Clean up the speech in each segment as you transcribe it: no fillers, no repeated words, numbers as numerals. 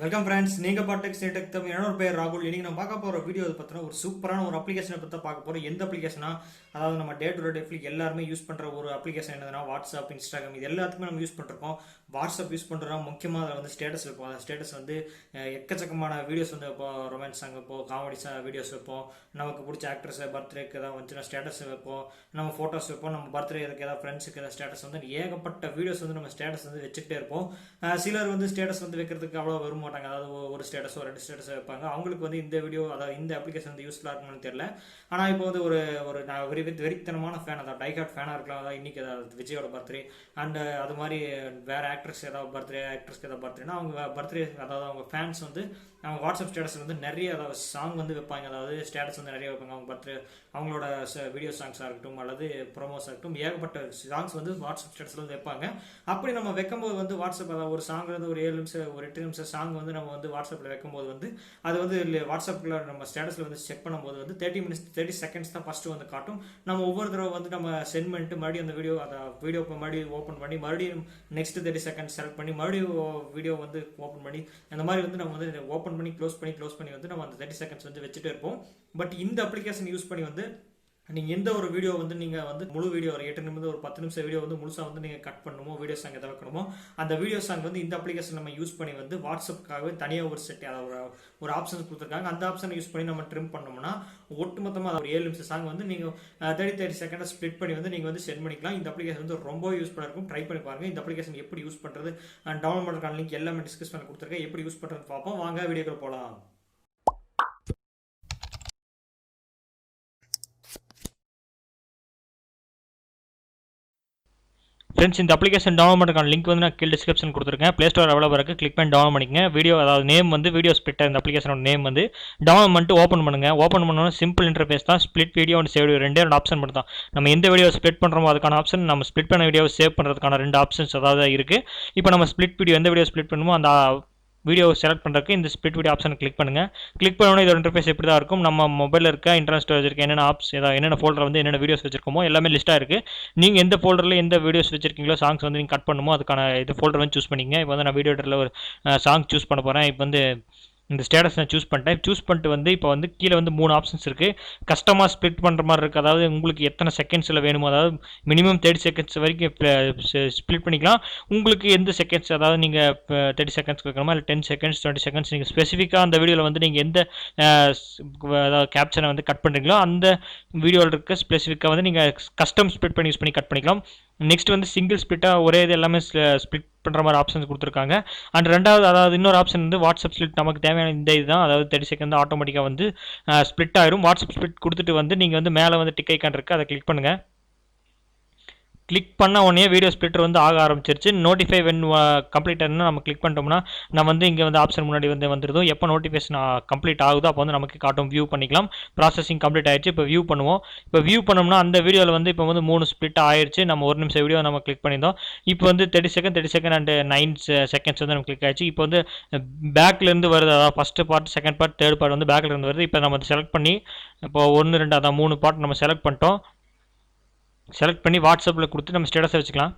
Welcome friends, நீங்கள் பாட்டெக் ஸ்டேட்டெக் தம் என்னோட பேர் ராகுல். இன்றைக்கி நம்ம பார்க்க போகிற வீடியோ பார்த்தீங்கன்னா ஒரு சூப்பரான ஒரு அப்ளிகேஷனை பற்றி பார்க்க போகிறோம். எந்த அப்ளிகேஷனா, அதாவது நம்ம டே டு டே லைஃப்ல எல்லாருமே யூஸ் பண்ணுற ஒரு அப்ளிகேஷன் என்னதுன்னா வாட்ஸ்அப், இன்ஸ்டாகிராம் இது எல்லாத்துக்குமே நம்ம யூஸ் பண்ணிருக்கோம். வாட்ஸ்அப் யூஸ் பண்ணுறோம், முக்கியமாக அதில் வந்து ஸ்டேட்டஸ் வைப்போம். அந்த ஸ்டேட்டஸ் வந்து எக்கச்சக்கமான வீடியோஸ் வந்து இப்போ ரொமான்ஸ் சாங் வைப்போம், காமெடி வீடியோஸ் வைப்போம், நமக்கு பிடிச்ச ஆக்ட்ரஸ் பர்த்டேக்கு ஏதாவது வந்துச்சுன்னா ஸ்டேட்டஸ் வைப்போம், நம்ம ஃபோட்டோஸ் வைப்போம், நம்ம பர்த்டே இதுக்கு ஏதாவது ஃப்ரெண்ட்ஸுக்கு ஏதாவது ஸ்டேட்டஸ் வந்து ஏகப்பட்ட வீடியோஸ் வந்து நம்ம ஸ்டேட்டஸ் வந்து வச்சுக்கிட்டே இருப்போம். சிலர் வந்து ஸ்டேட்டஸ் வந்து வைக்கிறதுக்கு அவ்வளோ வரும் மாட்டாங்க, அதாவது ஒரு ஸ்டேட்டஸோ 2 ஸ்டேட்டஸ் வைப்பாங்க. அவங்களுக்கு வந்து இந்த வீடியோ, அதாவது இந்த அப்ளிகேஷன் வந்து யூஸ்ஃபுல்லாக இருக்கும்னு தெரியல. ஆனால் இப்போ வந்து ஒரு நான் வெறித்தனமான ஃபேன், அதாவது டைகார்ட் ஃபேனாக இருக்கலாம். அதாவது இன்னைக்கு ஏதாவது விஜயோட பர்த்டே அண்ட் அது மாதிரி வேற ஆக்ட்ரஸ் ஏதாவது பர்த்டே, ஆக்ட்ரஸ்க்கு ஏதாவது பர்த்டேனா அவங்க பர்த்டே, அதாவது அவங்க ஃபேன்ஸ் வந்து அவங்க வாட்ஸ்அப் ஸ்டேட்டஸ் வந்து நிறைய அதாவது சாங் வந்து வைப்பாங்க, அதாவது ஸ்டேட்டஸ் வந்து நிறைய வைப்பாங்க. அவங்க பர்த்டே அவங்களோட வீடியோ சாங்ஸாக இருக்கட்டும் அல்லது ப்ரோமோஸாக இருக்கட்டும், ஏகப்பட்ட சாங்ஸ் வந்து வாட்ஸ்அப் ஸ்டேட்டஸில் வந்து வைப்பாங்க. அப்படி நம்ம வைக்கும்போது வந்து வாட்ஸ்அப், அதாவது ஒரு சாங் வந்து ஒரு 7 நிமிஷம் ஒரு 8 நிமிஷம் சாங் வந்து நம்ம வந்து வாட்ஸ்அப்பில் வைக்கும்போது வந்து அது வந்து வாட்ஸ்அப்பில் நம்ம ஸ்டேட்டஸில் வந்து செக் பண்ணும்போது வந்து 30 செகண்ட்ஸ் தான் ஃபஸ்ட்டு வந்து காட்டும். நம்ம ஒவ்வொரு தடவை வந்து நம்ம சென்ட் பண்ணிட்டு மறுபடியும் அந்த வீடியோ மறுபடியும் ஓப்பன் பண்ணி மறுபடியும் நெக்ஸ்ட் 30 செகண்ட்ஸ் செலக்ட் பண்ணி மறுபடியும் வீடியோ வந்து ஓப்பன் பண்ணி அந்த மாதிரி வந்து நம்ம வந்து ஓப்பன் பண்ணி க்ளோஸ் பண்ணி வந்து நம்ம அந்த 30 செகண்ட்ஸ் வந்து வச்சுட்டு இருப்போம். பட் இந்த அப்ளிகேஷன் யூஸ் பண்ணி வந்து நீங்கள் எந்த ஒரு வீடியோ வந்து நீங்கள் வந்து முழு வீடியோ ஒரு 8 நிமிடம் ஒரு 10 நிமிஷம் வீடியோ வந்து முழுசாக வந்து நீங்கள் கட் பண்ணணுமோ, வீடியோ சாங் எதை வைக்கணுமோ அந்த வீடியோ சாங் வந்து இந்த அப்ளிகேஷன் நம்ம யூஸ் பண்ணி வந்து வாட்ஸ்அப்புக்காகவே தனியாக ஒரு செட், அதாவது ஒரு ஆப்ஷன்ஸ் கொடுத்துருக்காங்க. அந்த ஆப்ஷனை யூஸ் பண்ணி நம்ம ட்ரிம் பண்ணோம்னா ஒட்டுமொத்தமாக ஒரு 7 நிமிஷம் சாங் வந்து நீங்கள் 30 செகண்டை ஸ்ப்ளிட் பண்ணி வந்து நீங்கள் வந்து சென்ட் பண்ணிக்கலாம். இந்த அப்ளிகேஷன் வந்து ரொம்ப யூஸ்ஃபுல்லாக இருக்கும், ட்ரை பண்ணி பாருங்கள். இந்த அப்ளிகேஷன் எப்படி யூஸ் பண்ணுறது, டவுன்லோட் பண்ணுறதுக்கான லிங்க் எல்லாமே டிஸ்கஷன் கொடுத்துருக்கேன். எப்படி யூஸ் பண்ணுறது பார்ப்போம், வாங்க வீடியோக்கு போகலாம். ஃப்ரெண்ட்ஸ், இந்த அப்ளிகேஷன் டவுன்லோட் பண்ணுறதுக்கான லிங்க் வந்து நான் கீழே டிஸ்கிரிப்ஷன் கொடுத்துருக்கேன். ப்ளே ஸ்டோர் அவைலபிள் இருக்குது, கிளிக் பண்ணி டவுன்லோட் பண்ணிக்கங்க. வீடியோ, அதாவது நேம் வந்து வீடியோ ஸ்பிளிட்டர், இந்த அப்ளிகேஷனோட நேம் வந்து டவுன்லோட் பண்ணிட்டு ஓப்பன் பண்ணுங்கள். ஓப்பன் பண்ணோன்னா சிம்பிள் இன்டர்ஃபேஸ் தான். Split video and save video ரெண்டே ஆப்ஷன் மட்டும் தான். நம்ம எந்த வீடியோ ஸ்பிளிட் பண்ணுறோமோ அதுக்கான ஆப்ஷன், நம்ம ஸ்பிளிட் பண்ண வீடியோ சேவ் பண்ணுறதுக்கான 2 ஆப்ஷன்ஸ் அதாவது இருக்குது. இப்போ நம்ம ஸ்பிளிட் வீடியோ எந்த வீடியோ ஸ்பிளிட் பண்ணுமோ அந்த வீடியோ செலக்ட் பண்ணுறதுக்கு இந்த ஸ்பிளிட் வீடியோ ஆப்ஷன் கிளிக் பண்ணுங்கள். கிளிக் பண்ணோன்னே இதோட இன்டர்ஃபேஸ் இப்படி தான் இருக்கும். நம்ம மொபைலில் இருக்க இன்டர்னல் ஸ்டோரேஜ் இருக்க என்னென்ன ஆப்ஸ், ஏதாவது என்னென்ன ஃபோல்டர் வந்து என்னென்ன வீடியோஸ் வச்சிருக்கோமோ எல்லாமே லிஸ்ட்டாக இருக்குது. நீங்கள் எந்த ஃபோல்டரில் எந்த வீடியோஸ் வச்சிருக்கீங்களோ, சாங்ஸ் வந்து நீங்கள் கட் பண்ணுமோ அதுக்கான இது ஃபோல்டர் வந்து சூஸ் பண்ணிங்க. இப்போ வந்து நான் வீடியோ எடிட்டரில் ஒரு சாங் சூஸ் பண்ண போகிறேன். இப்போ வந்து இந்த ஸ்டேட்டஸ் நான் சூஸ் பண்ணிட்டேன். சூஸ் பண்ணிட்டு வந்து இப்போ வந்து கீழே வந்து 3 ஆப்ஷன்ஸ் இருக்குது. கஸ்டமாக ஸ்ப்ளிட் பண்ணுற மாதிரி இருக்குது, அதாவது உங்களுக்கு எத்தனை செகண்ட்ஸில் வேணுமோ, அதாவது மினிமம் 30 செகண்ட்ஸ் வரைக்கும் ஸ்ப்ளிட் பண்ணிக்கலாம். உங்களுக்கு எந்த செகண்ட்ஸ், அதாவது நீங்கள் 30 செகண்ட்ஸ் வைக்கணுமா இல்லை 10 செகண்ட்ஸ் 20 செகண்ட்ஸ், நீங்கள் ஸ்பெசிஃபிக்காக அந்த வீடியோவில் வந்து நீங்கள் எந்த அதாவது கேப்ஷனை வந்து கட் பண்ணுறீங்களோ அந்த வீடியோவில் இருக்க ஸ்பெசிஃபிக்காக வந்து நீங்கள் கஸ்டம் ஸ்ப்ளிட் பண்ணி யூஸ் பண்ணி கட் பண்ணிக்கலாம். நெக்ஸ்ட் வந்து சிங்கிள் ஸ்ப்ளிட்டாக ஒரே இது எல்லாமே ஸ்ப்ளிட் பண்ணுற மாதிரி ஆப்ஷன்ஸ் கொடுத்துருக்காங்க. அண்ட் ரெண்டாவது, அதாவது இன்னொரு ஆப்ஷன் வந்து வாட்ஸ்அப் ஸ்ப்ளிட், நமக்கு தேவையான இந்த இதுதான், அதாவது 30 செகண்ட் ஆட்டோமேட்டிக்காக வந்து ஸ்ப்ளிட் ஆயிரும். வாட்ஸ்அப் ஸ்ப்ளிட் கொடுத்துட்டு வந்து நீங்கள் வந்து மேலே வந்து டிக் ஐக்கான் இருக்குது, அதை கிளிக் பண்ணுங்கள். கிளிக் பண்ண உடனே வீடியோ ஸ்ப்ளிட்டர் வந்து ஆக ஆரம்பிச்சிருச்சு. நோட்டிஃபை வென் கம்ப்ளீட்டட்னு நம்ம கிளிக் பண்ணிட்டோம்னா நம்ம வந்து இங்கே வந்து ஆப்ஷன் முன்னாடி வந்து வந்துருதும். எப்போ நோட்டிஃபிகேஷன் கம்ப்ளீட் ஆகுதோ அப்போ வந்து நமக்கு காட்டும், வியூ பண்ணிக்கலாம். ப்ராசஸிங் கம்ப்ளீட் ஆயிடுச்சு. இப்போ வியூ பண்ணுவோம். இப்போ வியூ பண்ணோம்னா அந்த வீடியோவில் வந்து இப்போ வந்து 3 ஸ்ப்ளிட் ஆயிடுச்சு. நம்ம 1 நிமிஷம் வீடியோ நம்ம கிளிக் பண்ணியிருந்தோம். இப்போ வந்து 30 செகண்ட் அண்ட் 9 செகண்ட்ஸ் வந்து நம்ம கிளிக் ஆயிடுச்சு. இப்போ வந்து பேக்லேருந்து வருது, அதாவது first part, second part, third part வந்து பேக்லேருந்து வருது. இப்போ நம்ம செலக்ட் பண்ணி இப்போ 1 2 அதான் 3 பார்ட் நம்ம செலக்ட் பண்ணிட்டோம். செலக்ட் பண்ணி வாட்ஸ்அப்பில் கொடுத்து நம்ம ஸ்டேட்டஸை வச்சுக்கலாம்.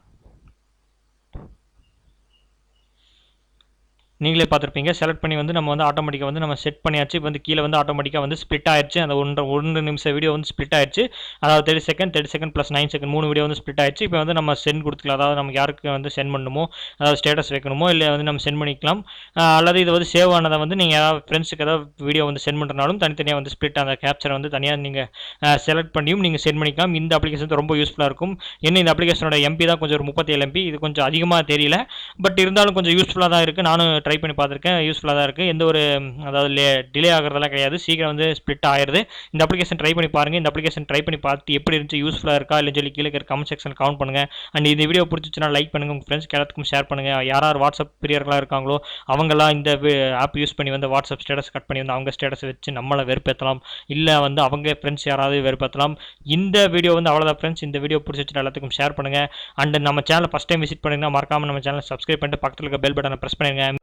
நீங்களே பார்த்துருப்பீங்க. செலக்ட் பண்ணி வந்து நம்ம வந்து ஆட்டோமேட்டிக்காக வந்து நம்ம செட் பண்ணியாச்சு. இப்போ வந்து கீழே வந்து ஆட்டோமேட்டிக்காக வந்து ஸ்ப்ளிட் ஆயிடுச்சு. அந்த 1 நிமிஷம் வீடியோ வந்து ஸ்ப்ளிட் ஆயிடுச்சு. அதாவது 30 செகண்ட் ப்ளஸ் 9 செகண்ட் 3 வீடியோ வந்து ஸ்ப்ளிட் ஆயிடுச்சு. இப்போ வந்து நம்ம சென்ட் கொடுத்துக்கலாம், அதாவது நமக்கு யாருக்கு வந்து சென்ட் பண்ணணுமோ, அதாவது ஸ்டேட்டஸ் வைக்கணுமோ இல்லை வந்து நம்ம சென்ட் பண்ணிக்கலாம். அல்லது இது வந்து சேவ் ஆனதை வந்து நீங்கள் ஏதாவது ஃப்ரெண்ட்ஸுக்கு ஏதாவது வீடியோ வந்து சென்ட் பண்ணுறனாலும் தனித்தனியாக வந்து ஸ்ப்ளிட் அந்த கேப்சரை வந்து தனியாக நீங்கள் செலக்ட் பண்ணியும் நீங்கள் சென்ட் பண்ணிக்கலாம். இந்த அப்ளிகேஷன் ரொம்ப யூஸ்ஃபுல்லாக இருக்கும். என்ன இந்த அப்ளிகேஷனோட எம்பி தான் கொஞ்சம் ஒரு 37 எம்பி, இது கொஞ்சம் அதிகமாக தெரியல, பட் இருந்தாலும் கொஞ்சம் யூஸ்ஃபுல்லாக தான் இருக்குது. நானும் ட்ரை பண்ணி பார்த்துருக்கேன், யூஸ்ஃபுல்லாக தான் இருக்குது. எந்த ஒரு அதாவது டிலே ஆகிறதெல்லாம் கிடையாது, சீக்கிரம் வந்து ஸ்ப்ளிட் ஆயிடுது. இந்த அப்ளிகேஷன் ட்ரை பண்ணி பாருங்கள். இந்த அப்ளிகேஷன் ட்ரை பண்ணி பார்த்து எப்படி இருந்துச்சு, யூஸ்ஃபுல்லாக இருக்கா இல்லைன்னு சொல்லி கீழே இருக்கிற கமெண்ட் செக்ஷன் கமெண்ட் பண்ணுங்கள். அண்ட் இந்த வீடியோ பிடிச்சிச்சுன்னா லைக் பண்ணுங்கள், உங்கள் ஃப்ரெண்ட்ஸ்க்கு எல்லாத்துக்கும் ஷேர் பண்ணுங்கள். யார் வாட்ஸ்அப் பிரியர்களாக இருக்காங்களோ அவங்களாம் இந்த ஆப் யூஸ் பண்ணி வந்து வாட்ஸ்அப் ஸ்டேட்டஸ் கட் பண்ணி வந்து அவங்க ஸ்டேட்டஸ் வச்சு நம்மளை வெறுப்பேற்றலாம், இல்லை வந்து அவங்க ஃப்ரெண்ட்ஸ் யாராவது வெறுப்பேற்றலாம். இந்த வீடியோ வந்து அவ்வளோதான் ஃப்ரெண்ட்ஸ். இந்த வீடியோ பிடிச்சிச்சுன்னா எல்லாத்துக்கும் ஷேர் பண்ணுங்கள். அண்ட் நம்ம சேனலை ஃபஸ்ட் டைம் விசிட் பண்ணிங்கன்னா மறக்காமல் நம்ம சேனலை சப்ஸ்கிரைப் பண்ணிட்டு பக்கத்தில் இருக்க பெல் பட்டனை ப்ரெஸ் பண்ணுங்கள்.